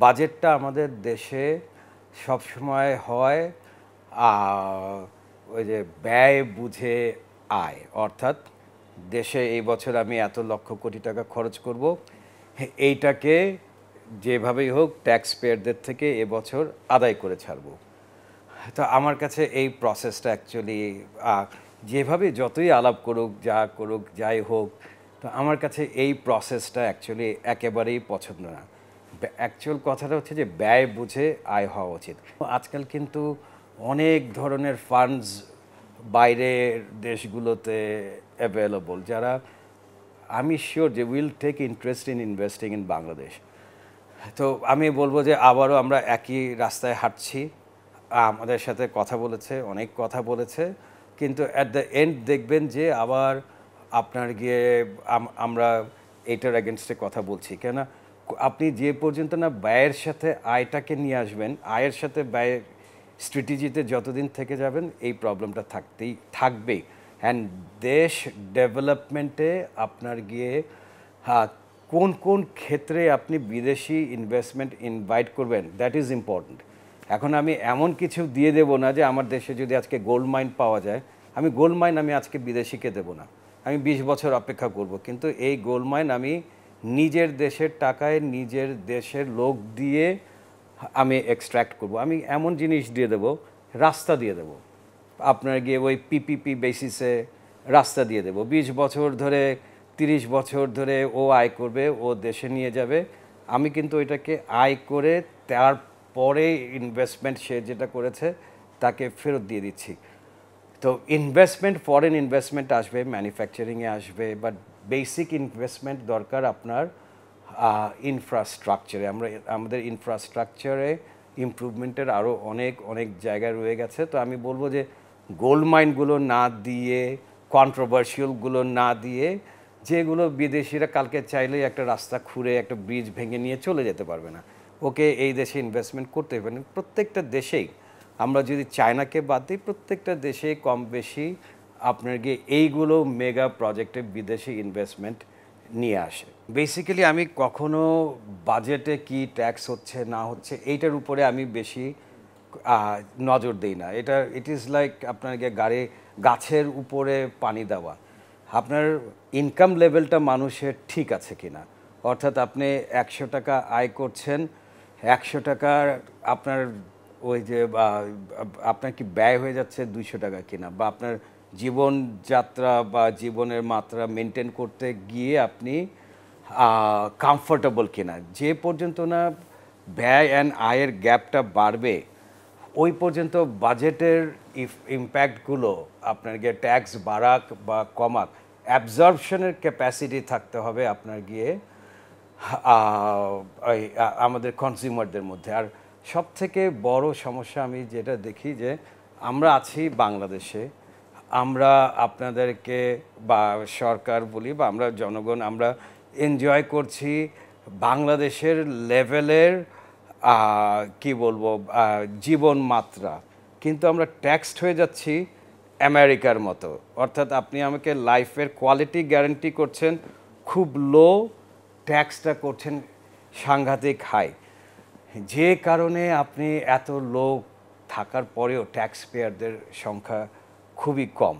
বাজেটটা আমাদের দেশে সবসময় হয় ওই যে ব্যয় বুঝে আয়, অর্থাৎ দেশে এই বছর আমি এত লক্ষ কোটি টাকা খরচ করব, এইটাকে যেভাবেই হোক ট্যাক্স পেয়ারদের থেকে এবছর আদায় করে ছাড়বো। তো আমার কাছে এই প্রসেসটা অ্যাকচুয়ালি যেভাবে যতই আলাপ করুক যা করুক যাই হোক, তো আমার কাছে এই প্রসেসটা অ্যাকচুয়ালি একেবারেই পছন্দ না। অ্যাকচুয়াল কথাটা হচ্ছে যে ব্যয় বুঝে আয় হওয়া উচিত। আজকাল কিন্তু অনেক ধরনের ফান্ডস বাইরের দেশগুলোতে অ্যাভেলেবল, যারা আমি শিওর যে will take interest in investing in Bangladesh. তো আমি বলবো যে আবারও আমরা একই রাস্তায় হাঁটছি, আমাদের সাথে কথা বলেছে, অনেক কথা বলেছে, কিন্তু অ্যাট দ্য এন্ড দেখবেন যে আবার আপনার গিয়ে আমরা এইটার এগেনস্টে কথা বলছি কেন। আপনি যে পর্যন্ত না ব্যয়ের সাথে আয়টাকে নিয়ে আসবেন, আয়ের সাথে ব্যয়ের স্ট্র্যাটেজিতে যতদিন থেকে যাবেন এই প্রবলেমটা থাকবেই। অ্যান্ড দেশ ডেভেলপমেন্টে আপনার গিয়ে হ্যাঁ কোন কোন ক্ষেত্রে আপনি বিদেশি ইনভেস্টমেন্ট ইনভাইট করবেন, দ্যাট ইজ ইম্পর্ট্যান্ট। এখন আমি এমন কিছু দিয়ে দেবো না যে আমার দেশে যদি আজকে গোল্ড মাইন পাওয়া যায়, আমি গোল্ড মাইন আমি আজকে বিদেশিকে দেবো না, আমি 20 বছর অপেক্ষা করব, কিন্তু এই গোল্ড মাইন আমি নিজের দেশের টাকায় নিজের দেশের লোক দিয়ে আমি এক্সট্র্যাক্ট করব। আমি এমন জিনিস দিয়ে দেবো, রাস্তা দিয়ে দেবো, আপনার গিয়ে ওই পিপিপি বেসিসে রাস্তা দিয়ে দেবো, 20 বছর ধরে 30 বছর ধরে ও আয় করবে, ও দেশে নিয়ে যাবে, আমি কিন্তু ওইটাকে আয় করে তারপরে ইনভেস্টমেন্ট সে যেটা করেছে তাকে ফেরত দিয়ে দিচ্ছি। তো ইনভেস্টমেন্ট, ফরেন ইনভেস্টমেন্ট আসবে, ম্যানুফ্যাকচারিংয়ে আসবে, বাট বেসিক ইনভেস্টমেন্ট দরকার আপনার ইনফ্রাস্ট্রাকচারে। আমাদের ইনফ্রাস্ট্রাকচারে ইমপ্রুভমেন্টের আরও অনেক অনেক জায়গায় রয়ে গেছে। তো আমি বলবো যে গোল্ড মাইনগুলো না দিয়ে, কন্ট্রোভার্সিয়ালগুলো না দিয়ে, যেগুলো বিদেশিরা কালকে চাইলেই একটা রাস্তা খুঁড়ে একটা ব্রিজ ভেঙে নিয়ে চলে যেতে পারবে না, ওকে এই দেশে ইনভেস্টমেন্ট করতে পারেন। প্রত্যেকটা দেশেই, আমরা যদি চায়নাকে বাদ দিই, প্রত্যেকটা দেশে কম বেশি আপনার গিয়ে এইগুলো মেগা প্রজেক্টে বিদেশি ইনভেস্টমেন্ট নিয়ে আসে। বেসিক্যালি আমি কখনো বাজেটে কি ট্যাক্স হচ্ছে না হচ্ছে এইটার উপরে আমি বেশি নজর দিই না। ইট ইজ লাইক আপনার গিয়ে গাছের উপরে পানি দেওয়া। আপনার ইনকাম লেভেলটা মানুষের ঠিক আছে কিনা, অর্থাৎ আপনি 100 টাকা আয় করছেন, 100 টাকার আপনার ওই যে আপনার কি ব্যয় হয়ে যাচ্ছে 200 টাকা কিনা, বা আপনার জীবনযাত্রা বা জীবনের মাত্রা মেনটেন করতে গিয়ে আপনি কমফোর্টেবল কিনা। যে পর্যন্ত না ব্যয় অ্যান্ড আয়ের গ্যাপটা বাড়বে, ওই পর্যন্ত বাজেটের ইম্প্যাক্টগুলো আপনার গিয়ে ট্যাক্স বাড়াক বা কমাক, অ্যাবজর্পশনের ক্যাপাসিটি থাকতে হবে আপনার গিয়ে আমাদের কনজিউমারদের মধ্যে। আর সবথেকে বড় সমস্যা আমি যেটা দেখি যে আমরা আছি বাংলাদেশে, আমরা আপনাদেরকে বা সরকার বলি বা আমরা জনগণ, আমরা এনজয় করছি বাংলাদেশের লেভেলের কি বলবো জীবন মাত্রা, কিন্তু আমরা ট্যাক্সড হয়ে যাচ্ছি আমেরিকার মতো। অর্থাৎ আপনি আমাকে লাইফের কোয়ালিটি গ্যারান্টি করছেন খুব লো, ট্যাক্সটা করছেন সাংঘাতিক হাই, যে কারণে আপনি এত লোক থাকার পরেও ট্যাক্স পেয়ারদের সংখ্যা খুবই কম।